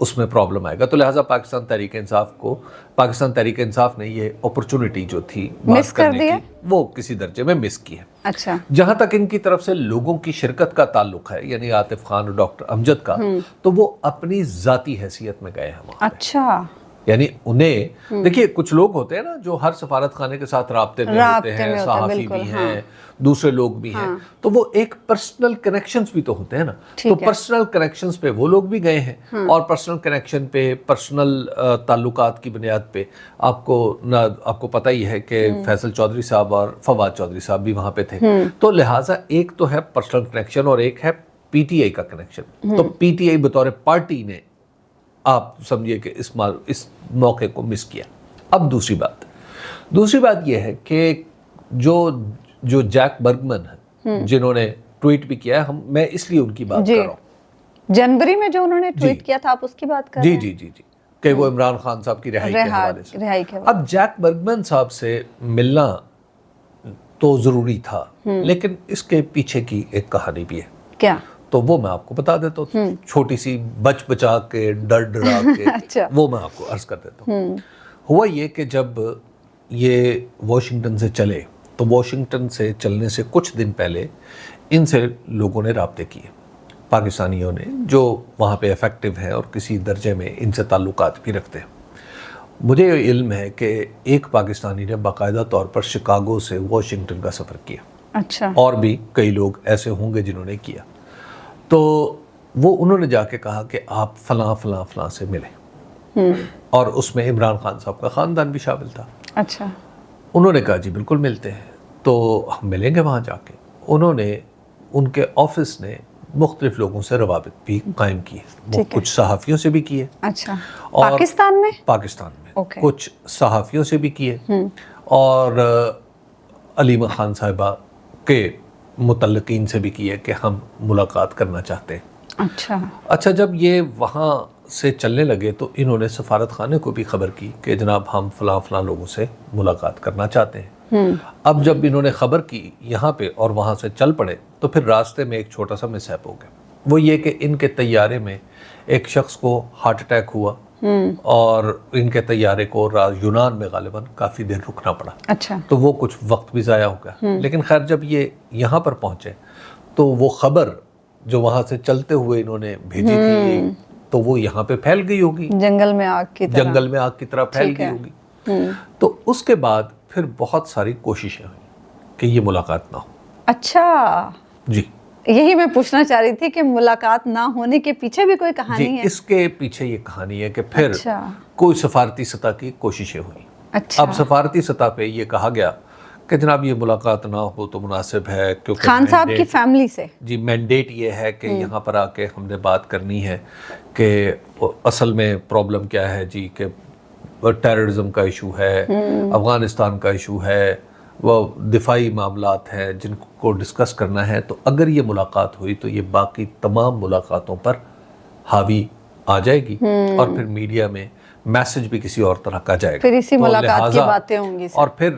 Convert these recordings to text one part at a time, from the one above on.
اس میں پرابلم آئے گا. تو لہٰذا پاکستان تحریک انصاف نے یہ اپرچونٹی جو تھی بات کرنے کی وہ کسی درجے میں مس کی ہے. اچھا. جہاں تک ان کی طرف سے لوگوں کی شرکت کا تعلق ہے یعنی عاطف خان اور ڈاکٹر امجد کا, تو وہ اپنی ذاتی حیثیت میں گئے ہیں وہاں. اچھا. یعنی انہیں دیکھیے کچھ لوگ ہوتے ہیں نا جو ہر سفارت خانے کے ساتھ رابطے میں ہوتے ہیں, صحافی بھی ہیں, دوسرے لوگ بھی ہیں, تو وہ ایک پرسنل کنیکشنز بھی تو ہوتے ہیں نا. تو پرسنل کنیکشنز پہ وہ لوگ بھی گئے ہیں, اور پرسنل کنیکشن پہ, پرسنل تعلقات کی بنیاد پہ آپ کو پتہ ہی ہے کہ فیصل چودھری صاحب اور فواد چودھری صاحب بھی وہاں پہ تھے. تو لہٰذا ایک تو ہے پرسنل کنیکشن اور ایک ہے پی ٹی آئی کا کنیکشن. تو پی ٹی آئی بطور پارٹی نے آپ سمجھیے کہ اس موقع کو مس کیا. اب دوسری بات یہ ہے کہ جو جیک برگمن ہیں جنہوں نے ٹویٹ بھی کیا ہے, میں اس لیے ان کی بات کر رہا ہوں. جنوری میں جو انہوں نے ٹویٹ کیا تھا آپ اس کی بات کر رہے ہیں؟ جی کہ وہ عمران خان صاحب کی رہائی کے حوالے سے. اب جیک برگمن صاحب سے ملنا تو ضروری تھا, لیکن اس کے پیچھے کی ایک کہانی بھی ہے. کیا؟ تو وہ میں آپ کو بتا دیتا ہوں, چھوٹی سی بچا کے ڈر ڈرا کے وہ میں آپ کو عرض کر دیتا ہوں. ہوا یہ کہ جب یہ واشنگٹن سے چلے تو واشنگٹن سے چلنے سے کچھ دن پہلے ان سے لوگوں نے رابطے کیے, پاکستانیوں نے, جو وہاں پہ افیکٹو ہیں اور کسی درجے میں ان سے تعلقات بھی رکھتے ہیں. مجھے یہ علم ہے کہ ایک پاکستانی نے باقاعدہ طور پر شکاگو سے واشنگٹن کا سفر کیا. اچھا. اور بھی کئی لوگ ایسے ہوں گے جنہوں نے کیا. تو وہ انہوں نے جا کے کہا کہ آپ فلاں سے ملیں, اور اس میں عمران خان صاحب کا خاندان بھی شامل تھا. اچھا. انہوں نے کہا جی بالکل ملتے ہیں, تو ہم ملیں گے وہاں جا کے. انہوں نے, ان کے آفس نے مختلف لوگوں سے روابط بھی قائم کیے, وہ کچھ صحافیوں سے بھی کیے. اچھا. پاکستان میں کچھ صحافیوں سے بھی کیے, اور علیمہ خان صاحبہ کے متعلقین سے بھی کیے کہ ہم ملاقات کرنا چاہتے ہیں. اچھا. جب یہ وہاں سے چلنے لگے تو انہوں نے سفارت خانے کو بھی خبر کی کہ جناب ہم فلاں لوگوں سے ملاقات کرنا چاہتے ہیں. اب جب انہوں نے خبر کی یہاں پہ اور وہاں سے چل پڑے تو پھر راستے میں ایک چھوٹا سا مس ہیپ ہو گیا. وہ یہ کہ ان کے طیارے میں ایک شخص کو ہارٹ اٹیک ہوا, اور ان کے طیارے کو یونان میں غالباً کافی دیر رکنا پڑا. اچھا. تو وہ کچھ وقت بھی ضائع ہو گیا. لیکن خیر جب یہ یہاں پر پہنچے تو وہ خبر جو وہاں سے چلتے ہوئے انہوں نے بھیجی تھی تو وہ یہاں پہ پھیل گئی ہوگی, جنگل میں آگ کی طرح پھیل گئی ہوگی. تو اس کے بعد پھر بہت ساری کوششیں ہوئی کہ یہ ملاقات نہ ہو. اچھا جی, یہی میں پوچھنا چاہ رہی تھی کہ ملاقات نہ ہونے کے پیچھے بھی کوئی کہانی ہے؟ اس کے پیچھے یہ کہانی ہے کہ پھر کوئی سفارتی سطح کی کوششیں ہوئی. اب سفارتی سطح پہ یہ کہا گیا کہ جناب یہ ملاقات نہ ہو تو مناسب ہے, کیونکہ خان صاحب کی فیملی سے جی مینڈیٹ یہ ہے کہ یہاں پر آ کے ہم نے بات کرنی ہے کہ اصل میں پرابلم کیا ہے جی, کہ ٹیررزم کا ایشو ہے, افغانستان کا ایشو ہے, وہ دفاعی معاملات ہیں جن کو ڈسکس کرنا ہے. تو اگر یہ ملاقات ہوئی تو یہ باقی تمام ملاقاتوں پر حاوی آ جائے گی, اور پھر میڈیا میں میسج بھی کسی اور طرح کا جائے گا. پھر اسی ملاقات کی باتیں ہوں گی, اور پھر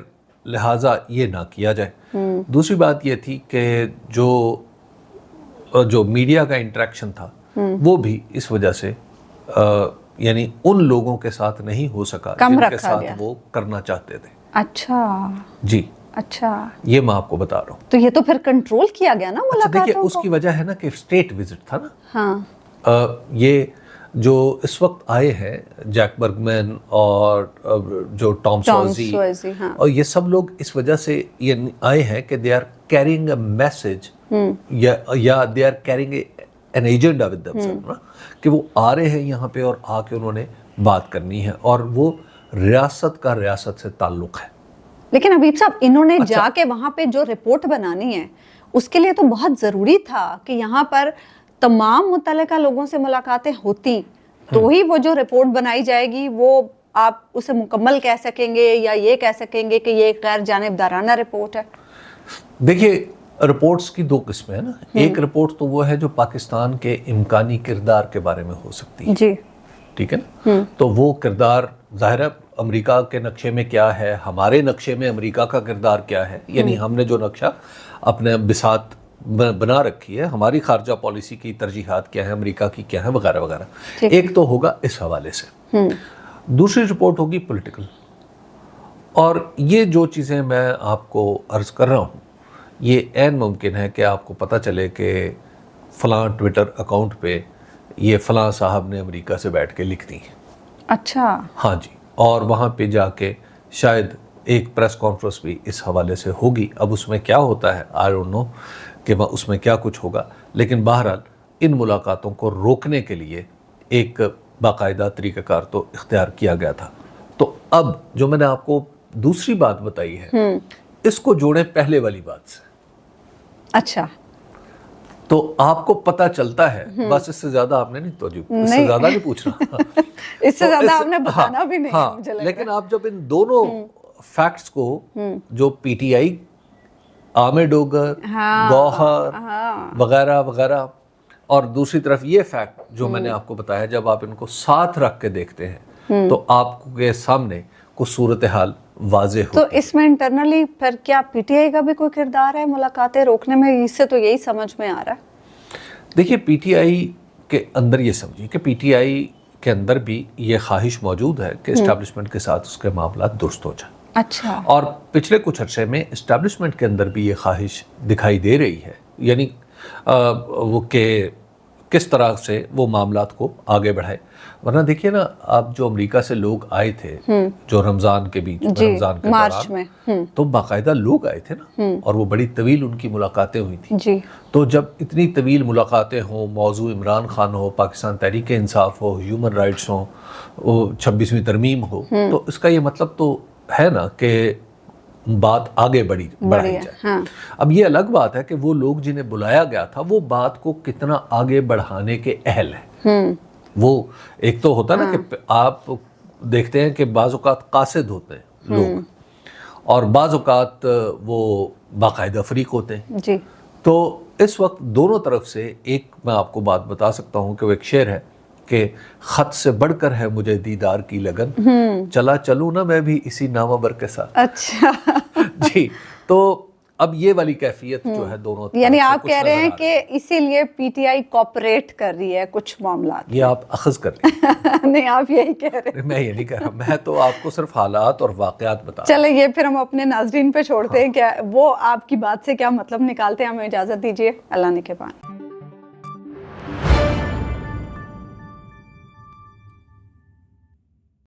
لہٰذا یہ نہ کیا جائے. دوسری بات یہ تھی کہ جو میڈیا کا انٹریکشن تھا وہ بھی اس وجہ سے یعنی ان لوگوں کے ساتھ نہیں ہو سکا جن کے ساتھ وہ کرنا چاہتے تھے. اچھا جی. اچھا, یہ میں آپ کو بتا رہا ہوں. تو یہ تو پھر کنٹرول کیا گیا نا ملاقاتوں کو. دیکھیے اس کی وجہ ہے نا کہ اسٹیٹ وزٹ تھا نا. یہ جو اس وقت آئے ہیں جیک برگمین اور جو ٹام سوازی, اور یہ سب لوگ اس وجہ سے یہ آئے ہیں کہ they are carrying a message یا they are carrying an agenda with themselves, کہ وہ آ رہے ہیں یہاں پہ اور آ کے انہوں نے بات کرنی ہے, اور وہ ریاست سے تعلق ہے. لیکن حبیب صاحب انہوں نے جا کے وہاں پہ جو رپورٹ بنانی ہے اس کے لیے تو بہت ضروری تھا کہ یہاں پر تمام متعلقہ لوگوں سے ملاقاتیں ہوتی تو ہی وہ جو رپورٹ بنائی جائے گی وہ آپ اسے مکمل کہہ سکیں گے یا یہ کہہ سکیں گے کہ یہ ایک غیر جانبدارانہ رپورٹ ہے. دیکھیے رپورٹس کی دو قسمیں ہیں نا. ایک رپورٹ تو وہ ہے جو پاکستان کے امکانی کردار کے بارے میں ہو سکتی ہے, جی ٹھیک ہے نا. تو وہ کردار ظاہر ہے امریکہ کے نقشے میں کیا ہے, ہمارے نقشے میں امریکہ کا کردار کیا ہے, یعنی ہم نے جو نقشہ اپنے بساط بنا رکھی ہے, ہماری خارجہ پالیسی کی ترجیحات کیا ہیں, امریکہ کی کیا ہیں, وغیرہ وغیرہ. ایک تو ہوگا اس حوالے سے. دوسری رپورٹ ہوگی پولیٹیکل. اور یہ جو چیزیں میں آپ کو عرض کر رہا ہوں, یہ عین ممکن ہے کہ آپ کو پتہ چلے کہ فلاں ٹویٹر اکاؤنٹ پہ یہ فلاں صاحب نے امریکہ سے بیٹھ کے لکھ دی. اچھا. ہاں جی, اور وہاں پہ جا کے شاید ایک پریس کانفرنس بھی اس حوالے سے ہوگی. اب اس میں کیا ہوتا ہے آئی ڈونٹ نو کہ اس میں کیا کچھ ہوگا, لیکن بہرحال ان ملاقاتوں کو روکنے کے لیے ایک باقاعدہ طریقہ کار تو اختیار کیا گیا تھا. تو اب جو میں نے آپ کو دوسری بات بتائی ہے, اس کو جوڑیں پہلے والی بات سے. اچھا. تو آپ کو پتہ چلتا ہے, بس اس سے زیادہ آپ نے نہیں توجہ, اس سے زیادہ نہیں پوچھنا, اس سے زیادہ آپ نے بتانا بھی نہیں. ہاں, لیکن آپ جب ان دونوں فیکٹس کو, جو پی ٹی آئی عامر ڈوگر, گوہر وغیرہ وغیرہ, اور دوسری طرف یہ فیکٹ جو میں نے آپ کو بتایا, جب آپ ان کو ساتھ رکھ کے دیکھتے ہیں تو آپ کے سامنے کچھ صورتحال واضح ہوتی ہے. تو اس میں انٹرنلی پھر کیا پی ٹی آئی کا بھی کوئی کردار ہے ملاقاتیں روکنے میں؟ اس سے تو یہی سمجھ میں آ رہا ہے. دیکھیے, پی ٹی آئی کے اندر یہ سمجھیے کہ پی ٹی آئی کے اندر بھی یہ خواہش موجود ہے کہ اسٹیبلشمنٹ کے ساتھ اس کے معاملات درست ہو جائیں. اچھا. اور پچھلے کچھ عرصے میں اسٹیبلشمنٹ کے اندر بھی یہ خواہش دکھائی دے رہی ہے, یعنی وہ کہ کس طرح سے وہ معاملات کو آگے بڑھائے. ورنہ دیکھیے نا, آپ جو امریکہ سے لوگ آئے تھے جو رمضان کے بیچ, رمضان کے مارچ میں, تو باقاعدہ لوگ آئے تھے نا, اور وہ بڑی طویل ان کی ملاقاتیں ہوئی تھیں. جی. تو جب اتنی طویل ملاقاتیں ہوں, موضوع عمران خان ہو, پاکستان تحریک انصاف ہو, ہیومن رائٹس ہوں, 26ویں ترمیم ہو, تو اس کا یہ مطلب تو ہے نا کہ بات آگے بڑھائی جائے. اب یہ الگ بات ہے کہ وہ لوگ جنہیں بلایا گیا تھا وہ بات کو کتنا آگے بڑھانے کے اہل ہیں. وہ ایک تو ہوتا نا کہ آپ دیکھتے ہیں کہ بعض اوقات قاصد ہوتے ہیں لوگ, اور بعض اوقات وہ باقاعدہ فریق ہوتے ہیں. جی. تو اس وقت دونوں طرف سے ایک میں آپ کو بات بتا سکتا ہوں کہ وہ ایک شعر ہے کہ خط سے بڑھ کر ہے مجھے دیدار کی لگن, چلا چلوں نا میں بھی اسی نامہ بر کے ساتھ. اچھا. جی. تو اب یہ والی کیفیت جو ہے دونوں, یعنی آپ کہہ رہے ہیں کہ اسی لیے پی ٹی آئی کوپریٹ کر رہی ہے کچھ معاملات. یہ آپ اخذ کر رہے ہیں. نہیں, آپ یہی کہہ رہے ہیں. میں یہ نہیں کہہ رہا, میں تو آپ کو صرف حالات اور واقعات بتا. چلے یہ پھر ہم اپنے ناظرین پہ چھوڑتے ہیں کہ وہ آپ کی بات سے کیا مطلب نکالتے ہیں. ہمیں اجازت دیجیے. اللہ نے کے بان.